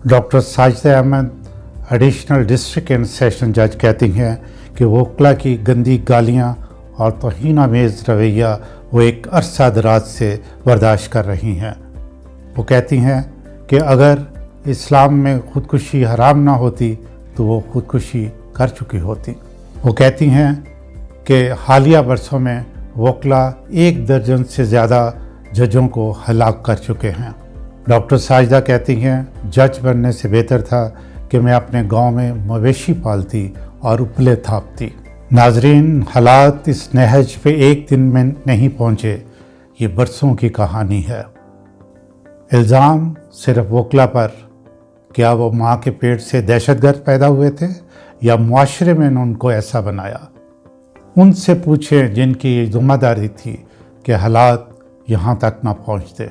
Doctor Sajida Ahmed additional district and session जज कहती हैं कि वोकला की गंदी गालियां और तौहीन-आमेज़ रवैया वो एक अरसा दराज से बर्दाश्त कर रही हैं। वो कहती हैं कि अगर इस्लाम में ख़ुदकुशी हराम ना होती तो वो ख़ुदकुशी कर चुकी होती। वो कहती हैं कि हालिया बरसों में वोकला 1 दर्जन से ज़्यादा जजों को हलाक कर चुके हैं। डॉक्टर साजिदा कहती हैं जज बनने से बेहतर था कि मैं अपने गांव में मवेशी पालती और उपले थापती। नाजरीन, हालात इस नहज पे एक दिन में नहीं पहुँचे, ये बरसों की कहानी है। इल्ज़ाम सिर्फ वोकला पर, क्या वो माँ के पेट से दहशतगर्द पैदा हुए थे या मुआशरे में उनको ऐसा बनाया? उनसे पूछें जिनकी ये ज़िम्मेदारी थी कि हालात यहाँ तक ना पहुँचते।